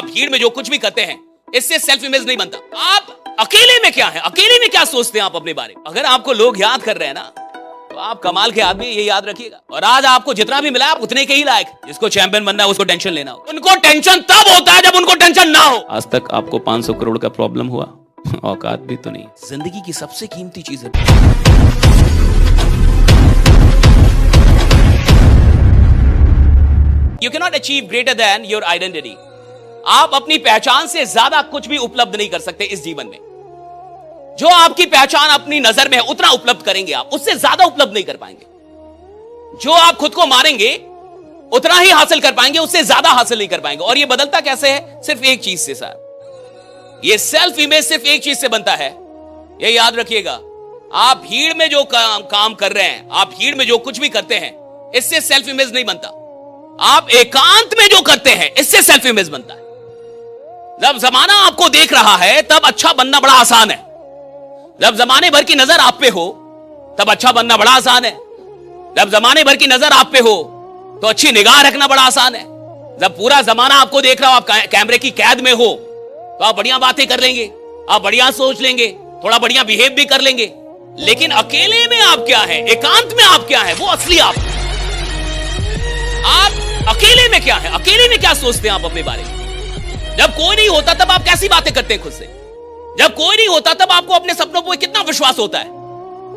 आप भीड़ में जो कुछ भी करते हैं इससे सेल्फ इमेज नहीं बनता। आप अकेले में क्या है, अकेले में क्या सोचते हैं आप अपने बारे में। अगर आपको लोग याद कर रहे हैं ना तो आप कमाल के आदमी, ये याद रखिएगा। और आज आपको जितना भी मिला आप उतने के ही लायक। जिसको चैंपियन बनना है उसको टेंशन लेना हो। उनको टेंशन तब होता है जब उनको टेंशन ना हो। आज तक आपको 500 करोड़ का प्रॉब्लम हुआ? औकात भी तो नहीं। जिंदगी की सबसे कीमती चीज है You cannot achieve greater than your identity. आप अपनी पहचान से ज्यादा कुछ भी उपलब्ध नहीं कर सकते इस जीवन में। जो आपकी पहचान अपनी नजर में है उतना उपलब्ध करेंगे आप, उससे ज्यादा उपलब्ध नहीं कर पाएंगे। जो आप खुद को मारेंगे उतना ही हासिल कर पाएंगे, उससे ज्यादा हासिल नहीं कर पाएंगे। और ये बदलता कैसे है? सिर्फ एक चीज से सर। ये सेल्फ इमेज सिर्फ एक चीज से बनता है, ये याद रखिएगा। आप भीड़ में जो काम कर रहे हैं, आप भीड़ में जो कुछ भी करते हैं, इससे सेल्फ इमेज नहीं बनता। आप एकांत में जो करते हैं इससे सेल्फ इमेज बनता है। जब जमाना आपको देख रहा है तब अच्छा बनना बड़ा आसान है। जब जमाने भर की नजर आप पे हो तब अच्छा बनना बड़ा आसान है। जब जमाने भर की नजर आप पे हो तो अच्छी निगाह रखना बड़ा आसान है। जब पूरा जमाना आपको देख रहा हो, आप कैमरे की कैद में हो, तो आप बढ़िया बातें कर लेंगे, आप बढ़िया सोच लेंगे, थोड़ा बढ़िया बिहेव भी कर लेंगे। लेकिन अकेले में आप क्या है, एकांत में आप क्या है, वो असली आप अकेले में क्या है, अकेले में क्या सोचते हैं आप अपने बारे में। जब कोई नहीं होता तब आप कैसी बातें करते हैं खुद से। जब कोई नहीं होता तब आपको अपने सपनों पर कितना विश्वास होता है।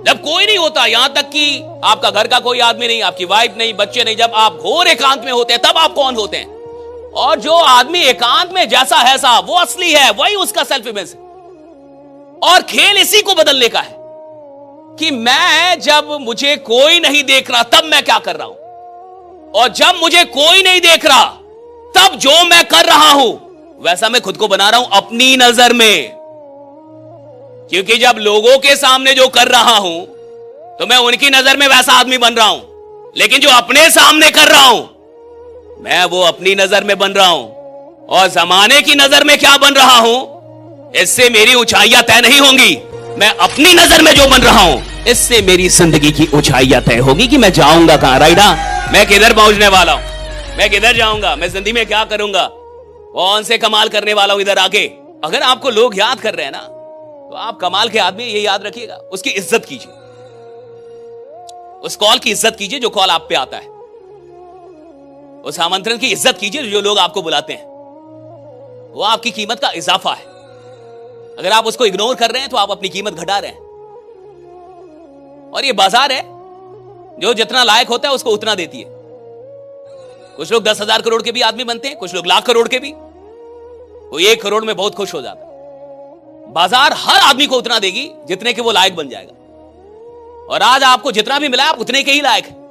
जब कोई नहीं होता, यहां तक कि आपका घर का कोई आदमी नहीं, आपकी वाइफ नहीं, बच्चे नहीं, जब आप घोर एकांत में होते हैं तब आप कौन होते हैं। और जो आदमी एकांत में जैसा है साहब वो असली है, वही उसका सेल्फ इमेज है। और खेल इसी को बदलने का है कि मैं जब मुझे कोई नहीं देख रहा तब मैं क्या कर रहा हूं, और जब मुझे कोई नहीं देख रहा तब जो मैं कर रहा हूं वैसा मैं खुद को बना रहा हूं अपनी नजर में। क्योंकि जब लोगों के सामने जो कर रहा हूं तो मैं उनकी नजर में वैसा आदमी बन रहा हूं, लेकिन जो अपने सामने कर रहा हूं मैं वो अपनी नजर में बन रहा हूं। और जमाने की नजर में क्या बन रहा हूं इससे मेरी ऊंचाइयां तय नहीं होंगी। मैं अपनी नजर में जो बन रहा हूं इससे मेरी जिंदगी की ऊंचाइयां तय होगी कि मैं जाऊंगा कहां। राइडा, मैं किधर पहुंचने वाला हूं, मैं किधर जाऊंगा, मैं जिंदगी में क्या करूंगा, कौन से कमाल करने वाला हूं इधर आके। अगर आपको लोग याद कर रहे हैं ना तो आप कमाल के आदमी, ये याद रखिएगा। उसकी इज्जत कीजिए, उस कॉल की इज्जत कीजिए जो कॉल आप पे आता है। उस आमंत्रण की इज्जत कीजिए जो लोग आपको बुलाते हैं। वो आपकी कीमत का इजाफा है। अगर आप उसको इग्नोर कर रहे हैं तो आप अपनी कीमत घटा रहे हैं। और ये बाजार है, जो जितना लायक होता है उसको उतना देती है। कुछ लोग 10,000 करोड़ के भी आदमी बनते हैं, कुछ लोग लाख करोड़ के भी। कोई 1 करोड़ में बहुत खुश हो जाता है। बाजार हर आदमी को उतना देगी जितने के वो लायक बन जाएगा। और आज आपको जितना भी मिला आप उतने के ही लायक है।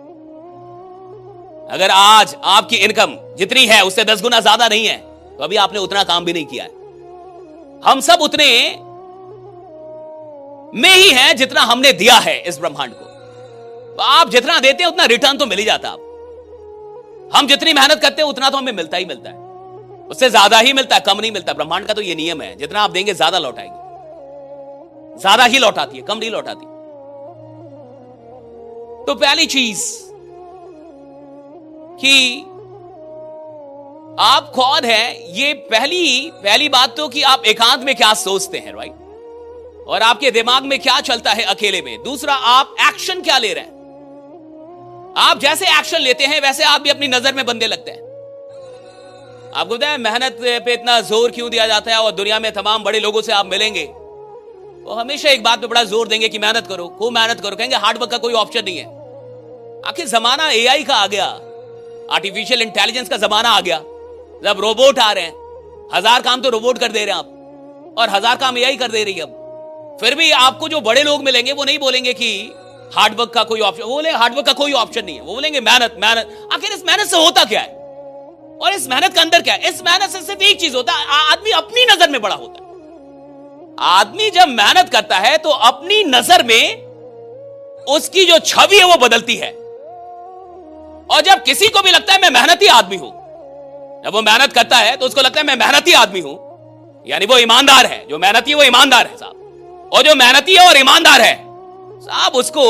अगर आज आपकी इनकम जितनी है उससे 10 गुना ज्यादा नहीं है तो अभी आपने उतना काम भी नहीं किया है। हम सब उतने में ही हैं जितना हमने दिया है इस ब्रह्मांड को। तो आप जितना देते हैं उतना रिटर्न तो मिल ही जाता है। हम जितनी मेहनत करते हैं उतना तो हमें मिलता ही मिलता है, उससे ज्यादा ही मिलता है, कम नहीं मिलता। ब्रह्मांड का तो ये नियम है, जितना आप देंगे ज्यादा लौटाएंगे, ज्यादा ही लौटाती है, कम नहीं लौटाती। तो पहली चीज कि आप कौन है, ये पहली बात तो कि आप एकांत में क्या सोचते हैं, राइट, और आपके दिमाग में क्या चलता है अकेले में। दूसरा, आप एक्शन क्या ले रहे हैं। आप जैसे एक्शन लेते हैं वैसे आप भी अपनी नजर में बनने लगते हैं। आपको पता है मेहनत पे इतना जोर क्यों दिया जाता है। और दुनिया में तमाम बड़े लोगों से आप मिलेंगे वो हमेशा एक बात पे बड़ा जोर देंगे कि मेहनत करो, खूब मेहनत करो। कहेंगे हार्डवर्क का कोई ऑप्शन नहीं है। आखिर जमाना एआई का आ गया, आर्टिफिशियल इंटेलिजेंस का जमाना आ गया। जब रोबोट आ रहे हैं, 1000 काम तो रोबोट कर दे रहे हैं आप, और 1000 काम एआई कर दे रही है अब। फिर भी आपको जो बड़े लोग मिलेंगे वो नहीं बोलेंगे कि हार्डवर्क का कोई ऑप्शन, वो बोले हार्डवर्क का कोई ऑप्शन नहीं है, वो बोलेंगे मेहनत मेहनत। आखिर इस मेहनत से होता क्या है, और इस मेहनत के अंदर क्या है। इस मेहनत से सिर्फ एक चीज होता है, आदमी अपनी नजर में बड़ा होता है। आदमी जब मेहनत करता है तो अपनी नजर में उसकी जो छवि है वो बदलती है। और जब किसी को भी लगता है मैं मेहनती आदमी हूं, जब वो मेहनत करता है तो उसको लगता है मैं मेहनती आदमी हूं, यानी वो ईमानदार है। जो मेहनती है वो ईमानदार है साहब। और जो मेहनती है और ईमानदार है साहब, उसको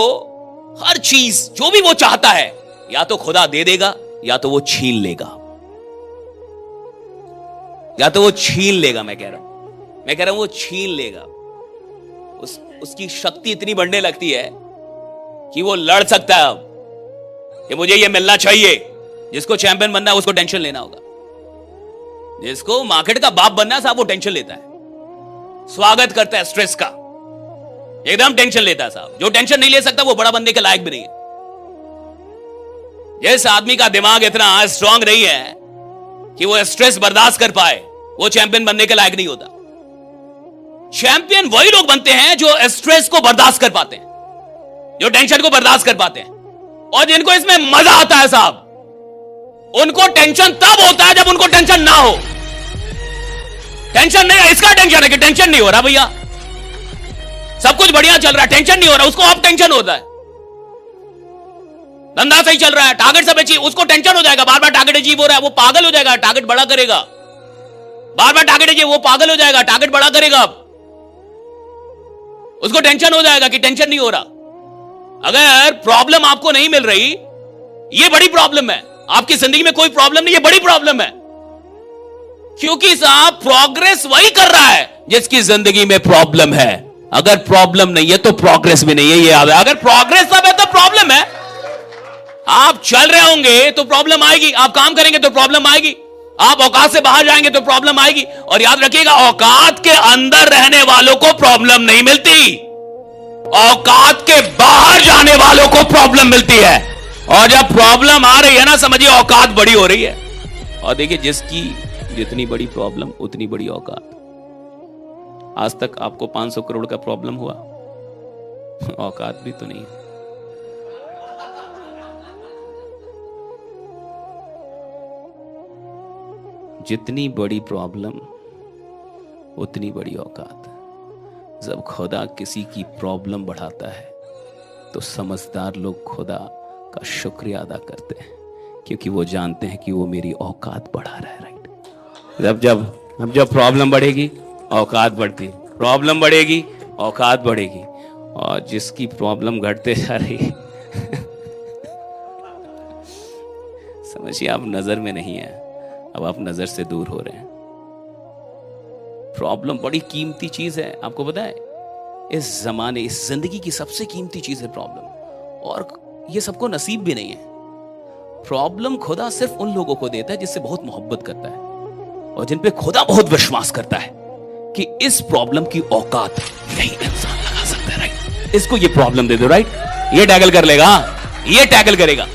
हर चीज जो भी वो चाहता है या तो खुदा दे देगा या तो वो छीन लेगा। या तो वो छीन लेगा। मैं कह रहा हूं वो छीन लेगा। उसकी शक्ति इतनी बढ़ने लगती है कि वो लड़ सकता है अब कि मुझे ये मिलना चाहिए। जिसको चैंपियन बनना है उसको टेंशन लेना होगा। जिसको मार्केट का बाप बनना है साहब, वो टेंशन लेता है, स्वागत करता है स्ट्रेस का, एकदम टेंशन लेता है साहब। जो टेंशन नहीं ले सकता वो बड़ा बनने के लायक भी नहीं है। जिस आदमी का दिमाग इतना स्ट्रांग नहीं है कि वो स्ट्रेस बर्दाश्त कर पाए, वो चैंपियन बनने के लायक नहीं होता। चैंपियन वही लोग बनते हैं जो स्ट्रेस को बर्दाश्त कर पाते हैं, जो टेंशन को बर्दाश्त कर पाते हैं, और जिनको इसमें मजा आता है साहब। उनको टेंशन तब होता है जब उनको टेंशन ना हो। टेंशन नहीं, इसका टेंशन है कि टेंशन नहीं हो रहा भैया, सब कुछ बढ़िया चल रहा है, टेंशन नहीं हो रहा, उसको अब टेंशन होता है। धंधा सही चल रहा है, टारगेट सब अचीव, उसको टेंशन हो जाएगा, बार बार टारगेट अचीव हो रहा है, वो पागल हो जाएगा, टारगेट बड़ा करेगा। बार बार टारगेट अचीव, वो पागल हो जाएगा, टारगेट बड़ा करेगा। उसको टेंशन हो जाएगा कि टेंशन नहीं हो रहा। अगर प्रॉब्लम आपको नहीं मिल रही, ये बड़ी प्रॉब्लम है। आपकी जिंदगी में कोई प्रॉब्लम नहीं, ये बड़ी प्रॉब्लम है। क्योंकि साहब प्रोग्रेस वही कर रहा है जिसकी जिंदगी में प्रॉब्लम है। अगर प्रॉब्लम नहीं है तो प्रोग्रेस भी नहीं है, ये याद है। अगर प्रोग्रेस सब है तो प्रॉब्लम है। आप चल रहे होंगे तो प्रॉब्लम आएगी, आप काम करेंगे तो प्रॉब्लम आएगी, आप औकात से बाहर जाएंगे तो प्रॉब्लम आएगी। और याद रखिएगा, औकात के अंदर रहने वालों को प्रॉब्लम नहीं मिलती, औकात के बाहर जाने वालों को प्रॉब्लम मिलती है। और जब प्रॉब्लम आ रही है ना, समझिए औकात बड़ी हो रही है। और देखिए, जिसकी जितनी बड़ी प्रॉब्लम उतनी बड़ी औकात। आज तक आपको 500 करोड़ का प्रॉब्लम हुआ, औकात भी तो नहीं है। जितनी बड़ी प्रॉब्लम उतनी बड़ी औकात। जब खुदा किसी की प्रॉब्लम बढ़ाता है तो समझदार लोग खुदा का शुक्रिया अदा करते हैं, क्योंकि वो जानते हैं कि वो मेरी औकात बढ़ा रहा है। राइट। जब प्रॉब्लम बढ़ेगी औकात बढ़ती, प्रॉब्लम बढ़ेगी औकात बढ़ेगी। और जिसकी प्रॉब्लम घटते जा रही समझिए आप नजर में नहीं है, अब आप नजर से दूर हो रहे हैं। प्रॉब्लम बड़ी कीमती चीज है, आपको पता है। इस जमाने, इस जिंदगी की सबसे कीमती चीज है प्रॉब्लम, और ये सबको नसीब भी नहीं है। प्रॉब्लम खुदा सिर्फ उन लोगों को देता है जिससे बहुत मोहब्बत करता है, और जिन पे खुदा बहुत विश्वास करता है कि इस प्रॉब्लम की औकात यही इंसान लगा सकता है। राइट। इसको ये प्रॉब्लम दे दो, राइट, ये टैकल कर लेगा, ये टैकल करेगा।